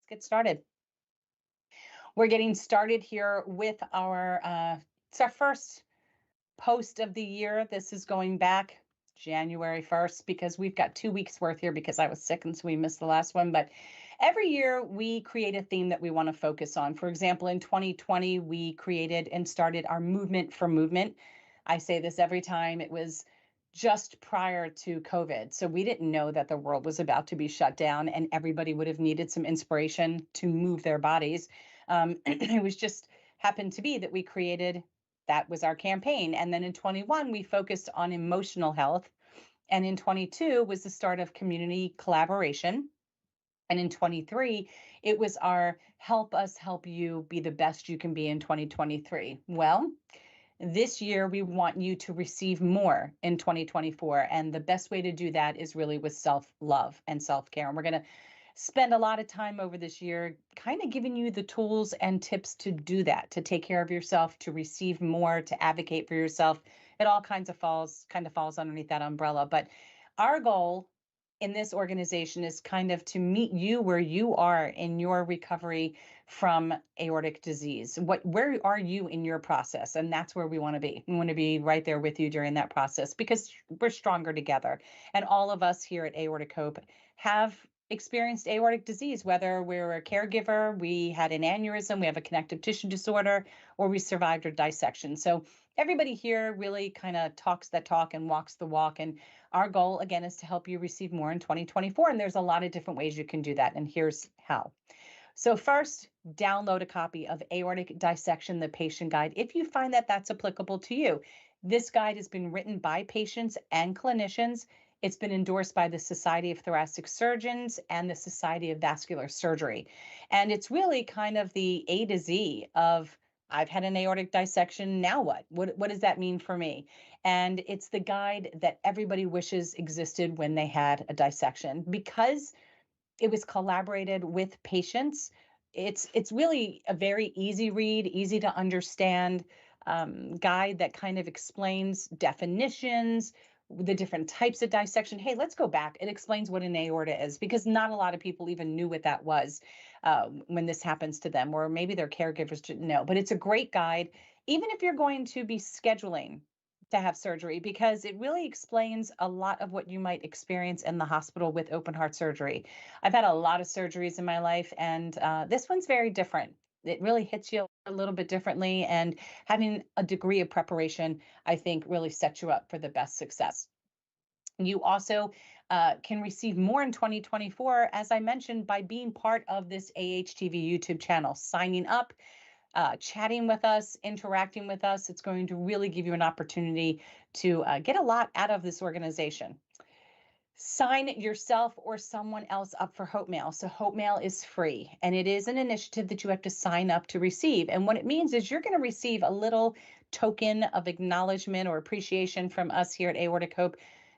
Get started. We're getting started here with it's our first post of the year. This is going back January 1st because we've got 2 weeks worth here because I was sick and so we missed the last one. But every year we create a theme that we want to focus on. For example, in 2020, we created and started our movement for movement. I say this every time. It was just prior to COVID. So we didn't know that the world was about to be shut down and everybody would have needed some inspiration to move their bodies. It was just happened to be that we created that was our campaign. And then in 21, we focused on emotional health. And in 22 was the start of community collaboration. And in 23, it was our help us help you be the best you can be in 2023. Well, this year, we want you to receive more in 2024. And the best way to do that is really with self love and self care. And we're going to spend a lot of time over this year kind of giving you the tools and tips to do that, to take care of yourself, to receive more, to advocate for yourself. It all falls underneath that umbrella. But our goal in this organization is kind of to meet you where you are in your recovery from aortic disease. Where are you in your process? And that's where we want to be. We want to be right there with you during that process because we're stronger together. And all of us here at Aortic Hope have experienced aortic disease, whether we're a caregiver, we had an aneurysm, we have a connective tissue disorder, or we survived a dissection. So everybody here really kind of talks that talk and walks the walk. And our goal, again, is to help you receive more in 2024. And there's a lot of different ways you can do that. And here's how. So first, download a copy of Aortic Dissection, the Patient Guide, if you find that that's applicable to you. This guide has been written by patients and clinicians. It's been endorsed by the Society of Thoracic Surgeons and the Society of Vascular Surgery. And it's really kind of the A to Z of I've had an aortic dissection. Now what? What does that mean for me? And it's the guide that everybody wishes existed when they had a dissection because it was collaborated with patients. It's really a very easy read, easy to understand guide that kind of explains definitions, the different types of dissection. Hey, let's go back. It explains what an aorta is because not a lot of people even knew what that was when this happens to them, or maybe their caregivers didn't know. But it's a great guide, even if you're going to be scheduling to have surgery, because it really explains a lot of what you might experience in the hospital with open heart surgery. I've had a lot of surgeries in my life, and this one's very different. It really hits you a little bit differently, and having a degree of preparation, I think, really sets you up for the best success. You also can receive more in 2024, as I mentioned, by being part of this AHTV YouTube channel, signing up, chatting with us, interacting with us. It's going to really give you an opportunity to get a lot out of this organization. Sign yourself or someone else up for Hope Mail. So Hope Mail is free, and it is an initiative that you have to sign up to receive. And what it means is you're going to receive a little token of acknowledgement or appreciation from us here at Aortic Hope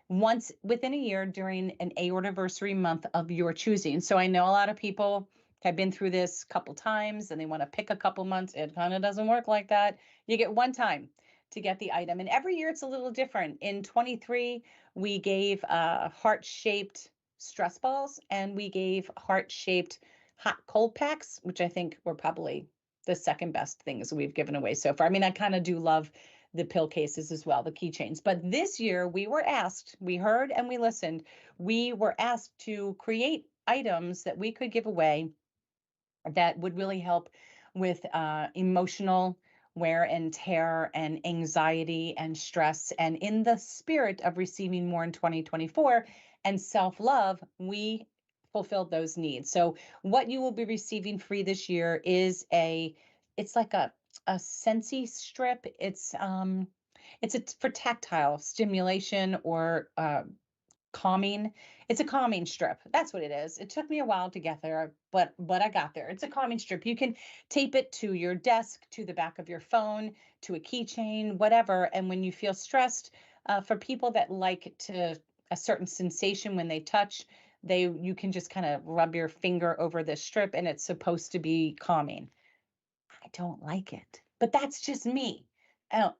once within a year during an aortiversary month of your choosing. So I know a lot of people have been through this a couple times and they want to pick a couple months. It kind of doesn't work like that. You get one time to get the item. And every year it's a little different. In 23, we gave heart-shaped stress balls, and we gave heart-shaped hot cold packs, which I think were probably the second best things we've given away so far. I mean, I kind of do love the pill cases as well, the keychains. But this year we were asked, we heard and we listened, we were asked to create items that we could give away that would really help with emotional wear and tear and anxiety and stress. And in the spirit of receiving more in 2024 and self-love, we fulfilled those needs. So what you will be receiving free this year is it's like a Sensi strip. It's for tactile stimulation or calming. It's a calming strip. That's what it is. It took me a while to get there, but I got there. It's a calming strip. You can tape it to your desk, to the back of your phone, to a keychain, whatever. And when you feel stressed, for people that like a certain sensation when they touch, you can just kind of rub your finger over this strip, and it's supposed to be calming. I don't like it, but that's just me. I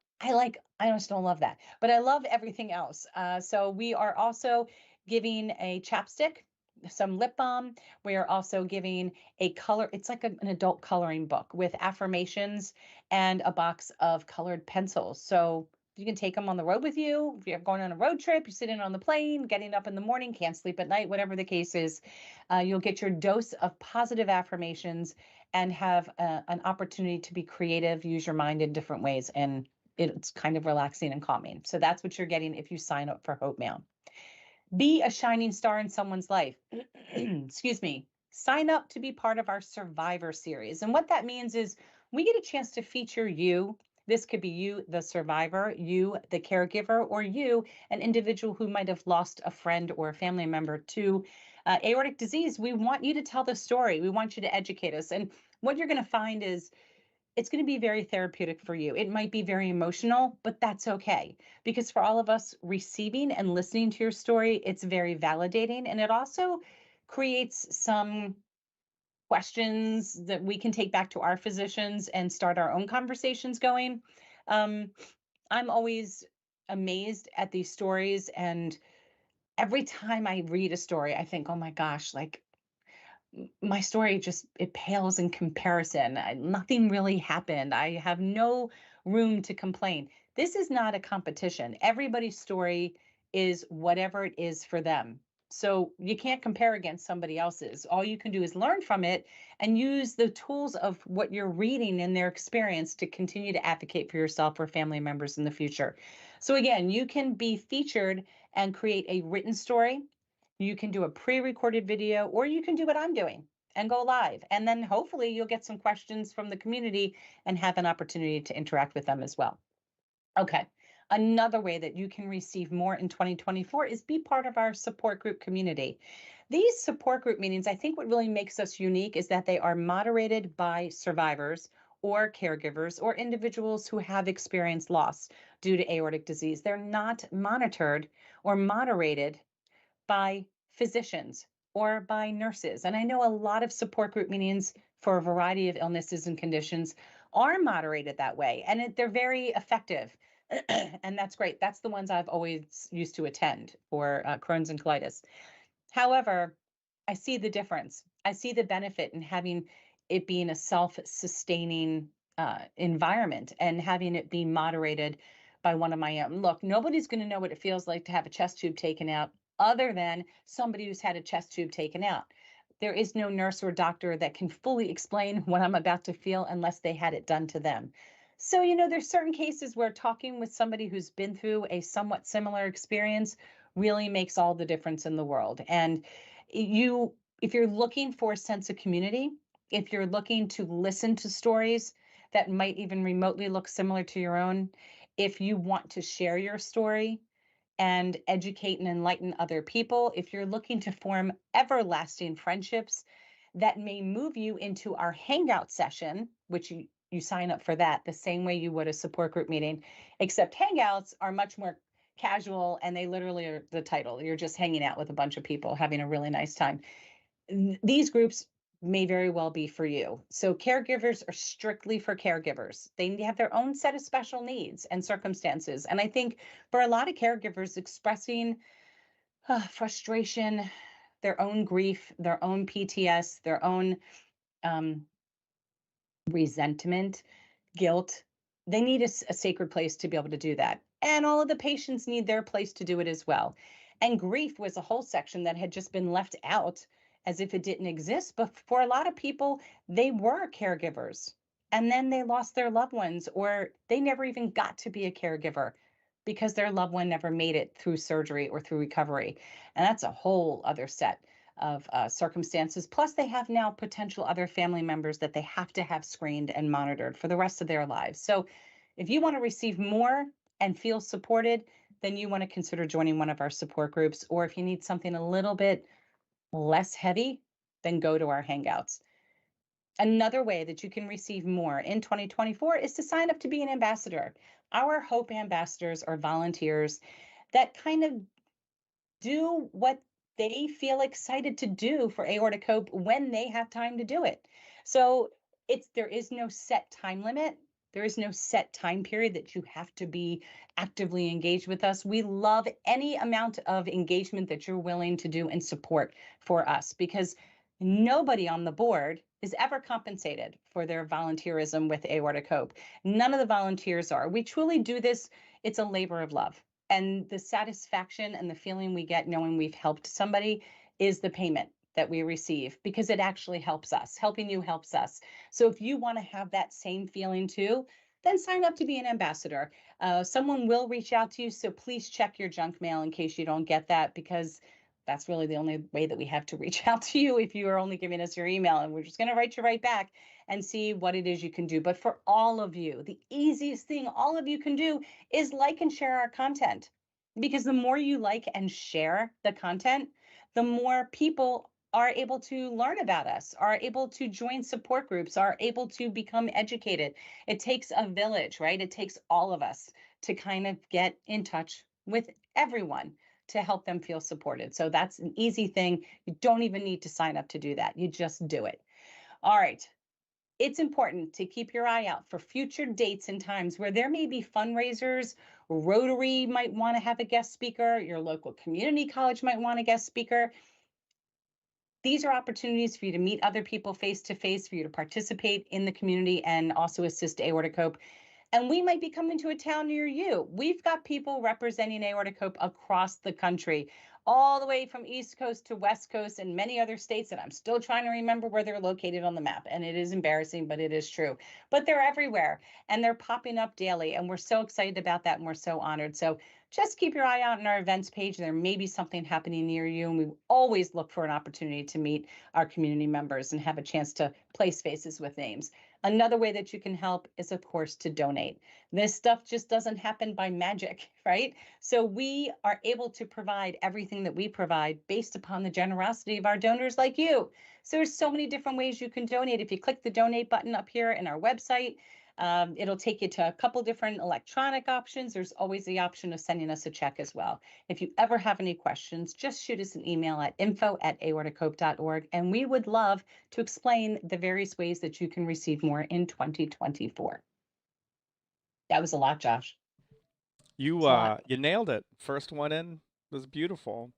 just don't love that, but I love everything else. So we are also giving a chapstick some lip balm. We are also giving a color, it's like an adult coloring book with affirmations and a box of colored pencils. So you can take them on the road with you. If you're going on a road trip, you're sitting on the plane, getting up in the morning, can't sleep at night, whatever the case is, you'll get your dose of positive affirmations and have an opportunity to be creative, use your mind in different ways. And it's kind of relaxing and calming. So that's what you're getting if you sign up for Hope Mail. Be a shining star in someone's life. Excuse me. Sign up to be part of our Survivor series. And what that means is we get a chance to feature you. This could be you, the survivor, you, the caregiver, or you, an individual who might have lost a friend or a family member to aortic disease. We want you to tell the story. We want you to educate us. And what you're going to find is it's going to be very therapeutic for you. It might be very emotional, but that's okay. Because for all of us receiving and listening to your story, it's very validating. And it also creates some questions that we can take back to our physicians and start our own conversations going. Um, I'm always amazed at these stories. And every time I read a story, I think, oh my gosh, like my story just it pales in comparison. Nothing really happened. I have no room to complain. This is not a competition. Everybody's story is whatever it is for them. So you can't compare against somebody else's. All you can do is learn from it and use the tools of what you're reading in their experience to continue to advocate for yourself or family members in the future. So again, you can be featured and create a written story. You can do a pre-recorded video, or you can do what I'm doing and go live. And then hopefully you'll get some questions from the community and have an opportunity to interact with them as well. Okay. Another way that you can receive more in 2024 is be part of our support group community. These support group meetings, I think what really makes us unique is that they are moderated by survivors or caregivers or individuals who have experienced loss due to aortic disease. They're not monitored or moderated by physicians or by nurses. And I know a lot of support group meetings for a variety of illnesses and conditions are moderated that way, and they're very effective. And that's great. That's the ones I've always used to attend for Crohn's and colitis. However, I see the difference. I see the benefit in having it being a self-sustaining environment and having it be moderated by one of my own. Look, nobody's going to know what it feels like to have a chest tube taken out other than somebody who's had a chest tube taken out. There is no nurse or doctor that can fully explain what I'm about to feel unless they had it done to them. So, there's certain cases where talking with somebody who's been through a somewhat similar experience really makes all the difference in the world. And if you're looking for a sense of community, if you're looking to listen to stories that might even remotely look similar to your own, if you want to share your story and educate and enlighten other people, if you're looking to form everlasting friendships that may move you into our hangout session, which you sign up for that the same way you would a support group meeting, except hangouts are much more casual and they literally are the title. You're just hanging out with a bunch of people, having a really nice time. These groups may very well be for you. So caregivers are strictly for caregivers. They have their own set of special needs and circumstances. And I think for a lot of caregivers, expressing frustration, their own grief, their own PTS, their own um, resentment, guilt, they need a sacred place to be able to do that. And all of the patients need their place to do it as well. And grief was a whole section that had just been left out as if it didn't exist. But for a lot of people, they were caregivers and then they lost their loved ones, or they never even got to be a caregiver because their loved one never made it through surgery or through recovery. And that's a whole other set of circumstances. Plus, they have now potential other family members that they have to have screened and monitored for the rest of their lives. So if you want to receive more and feel supported, then you want to consider joining one of our support groups. Or if you need something a little bit less heavy, then go to our Hangouts. Another way that you can receive more in 2024 is to sign up to be an ambassador. Our Hope ambassadors are volunteers that kind of do what they feel excited to do for Aortic Hope when they have time to do it. So there is no set time limit. There is no set time period that you have to be actively engaged with us. We love any amount of engagement that you're willing to do and support for us, because nobody on the board is ever compensated for their volunteerism with Aortic Hope. None of the volunteers are. We truly do this, it's a labor of love. And the satisfaction and the feeling we get knowing we've helped somebody is the payment that we receive, because it actually helps us. Helping you helps us. So if you want to have that same feeling too, then sign up to be an ambassador. Someone will reach out to you. So please check your junk mail in case you don't get that, because that's really the only way that we have to reach out to you if you are only giving us your email. And we're just going to write you right back and see what it is you can do. But for all of you, the easiest thing all of you can do is like and share our content. Because the more you like and share the content, the more people are able to learn about us, are able to join support groups, are able to become educated. It takes a village, right? It takes all of us to kind of get in touch with everyone to help them feel supported. So that's an easy thing. You don't even need to sign up to do that. You just do it. All right. It's important to keep your eye out for future dates and times where there may be fundraisers. Rotary might want to have a guest speaker. Your local community college might want a guest speaker. These are opportunities for you to meet other people face to face, for you to participate in the community and also assist Aortic Hope. And we might be coming to a town near you. We've got people representing Aortic Hope across the country, all the way from East Coast to West Coast and many other states. And I'm still trying to remember where they're located on the map. And it is embarrassing, but it is true. But they're everywhere and they're popping up daily. And we're so excited about that. And we're so honored. So just keep your eye out on our events page. There may be something happening near you. And we always look for an opportunity to meet our community members and have a chance to place faces with names. Another way that you can help is, of course, to donate. This stuff just doesn't happen by magic, right? So we are able to provide everything that we provide based upon the generosity of our donors like you. So there's so many different ways you can donate. If you click the donate button up here in our website, it'll take you to a couple different electronic options. There's always the option of sending us a check as well. If you ever have any questions, just shoot us an email at info@aortichope.org, and we would love to explain the various ways that you can receive more in 2024. That was a lot, Josh. You It's a lot. you nailed it. First one in was beautiful.